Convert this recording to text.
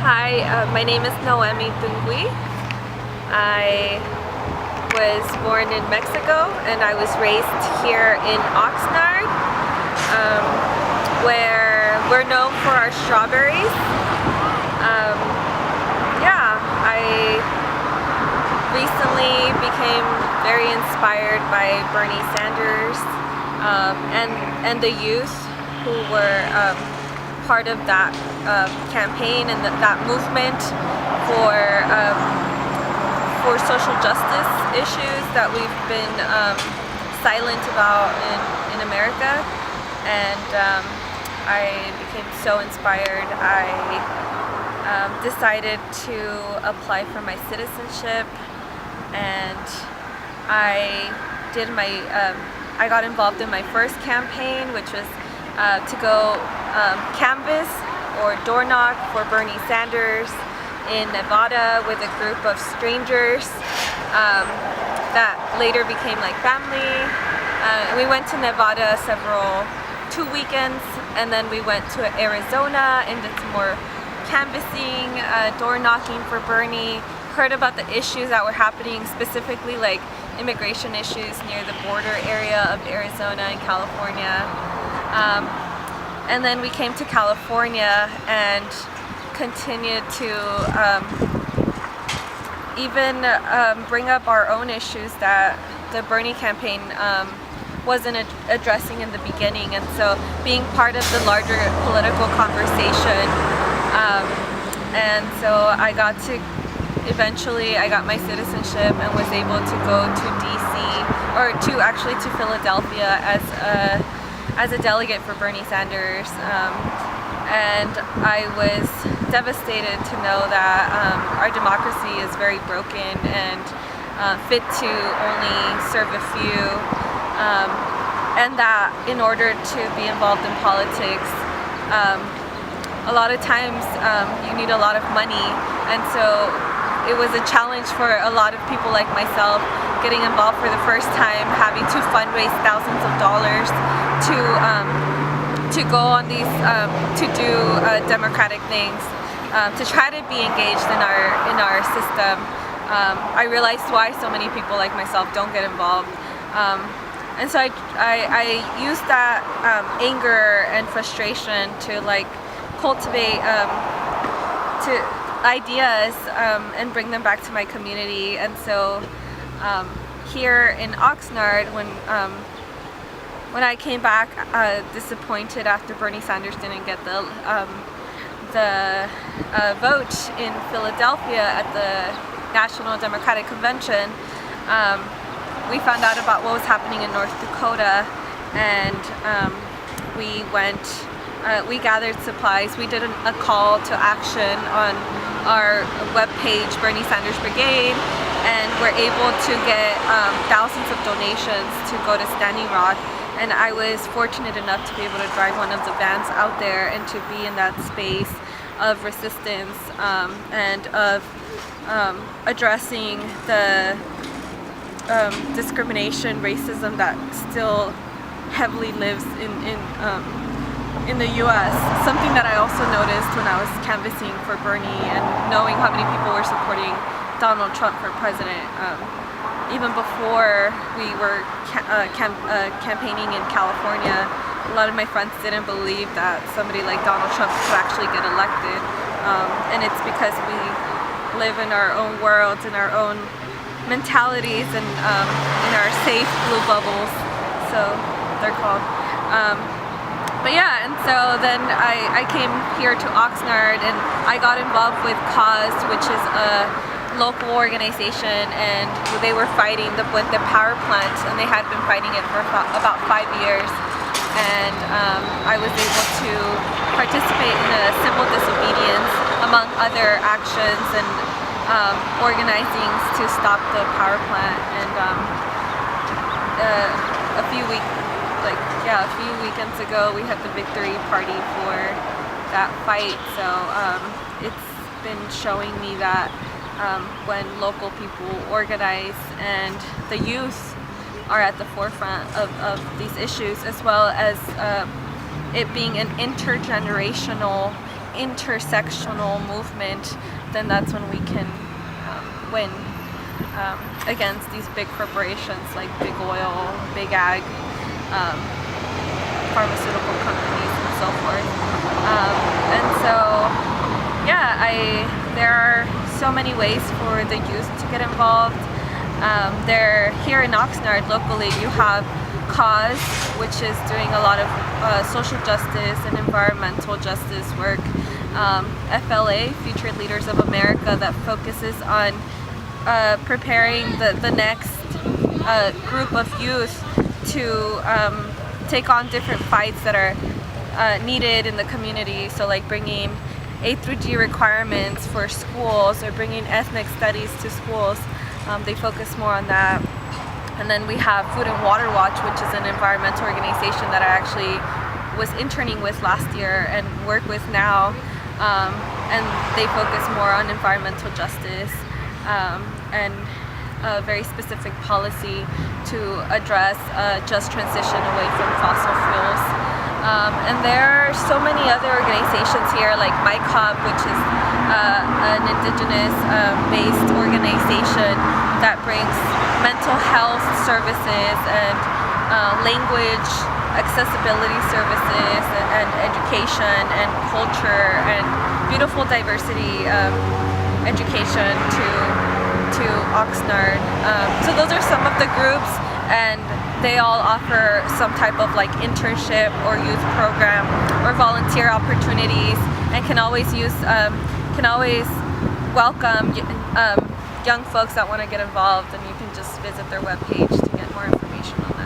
Hi, my name is Noemi Tungui. I was born in Mexico and I was raised here in Oxnard, where we're known for our strawberries. I recently became very inspired by Bernie Sanders and the youth who were part of that campaign and that movement for social justice issues that we've been silent about in America. And I became so inspired. I decided to apply for my citizenship, and I got involved in my first campaign, which was to go canvass or door knock for Bernie Sanders in Nevada with a group of strangers that later became like family. We went to Nevada 2 weekends, and then we went to Arizona and did some more canvassing, door knocking for Bernie. Heard about the issues that were happening, specifically like immigration issues near the border area of Arizona and California. And then we came to California and continued to even bring up our own issues that the Bernie campaign wasn't addressing in the beginning. And so being part of the larger political conversation. And so eventually I got my citizenship and was able to go to DC, or to Philadelphia as a delegate for Bernie Sanders, and I was devastated to know that our democracy is very broken and fit to only serve a few, and that in order to be involved in politics, a lot of times you need a lot of money, and so it was a challenge for a lot of people like myself getting involved for the first time, having to fundraise thousands of dollars to go on these, to do democratic things, to try to be engaged in our system. I realized why so many people like myself don't get involved, and so I used that anger and frustration to cultivate ideas and bring them back to my community. And so here in Oxnard, when I came back disappointed after Bernie Sanders didn't get the vote in Philadelphia at the National Democratic Convention, we found out about what was happening in North Dakota, and we gathered supplies. We did a call to action on our webpage, Bernie Sanders Brigade, and we're able to get thousands of donations to go to Standing Rock. And I was fortunate enough to be able to drive one of the vans out there and to be in that space of resistance and of addressing the discrimination, racism that still heavily lives in the U.S. Something that I also noticed when I was canvassing for Bernie and knowing how many people were supporting Donald Trump for president. Even before we were campaigning in California, a lot of my friends didn't believe that somebody like Donald Trump could actually get elected. And it's because we live in our own worlds, in our own mentalities, and in our safe blue bubbles, so they're called. But yeah, and so then I came here to Oxnard, and I got involved with Cause, which is a local organization, and they were fighting with the power plant, and they had been fighting it for about 5 years. And I was able to participate in a civil disobedience, among other actions, and organizing to stop the power plant. And a few weekends ago, we had the victory party for that fight. So it's been showing me that when local people organize and the youth are at the forefront of these issues, as well as it being an intergenerational intersectional movement, then that's when we can win against these big corporations like big oil, big ag, pharmaceutical companies, and so forth. And so, yeah, there are so many ways for the youth to get involved. Here in Oxnard, locally, you have Cause, which is doing a lot of social justice and environmental justice work. FLA, Future Leaders of America, that focuses on preparing the next group of youth to take on different fights that are needed in the community. So like bringing A through G requirements for schools or bringing ethnic studies to schools. They focus more on that. And then we have Food and Water Watch, which is an environmental organization that I actually was interning with last year and work with now. And they focus more on environmental justice and a very specific policy to address a just transition away from fossil fuels. And there are so many other organizations here, like MyCop, which is an indigenous-based organization that brings mental health services and language accessibility services and education and culture and beautiful diversity education to Oxnard. So those are some of the groups, and they all offer some type of like internship or youth program or volunteer opportunities, and can always welcome young folks that want to get involved, and you can just visit their webpage to get more information on that.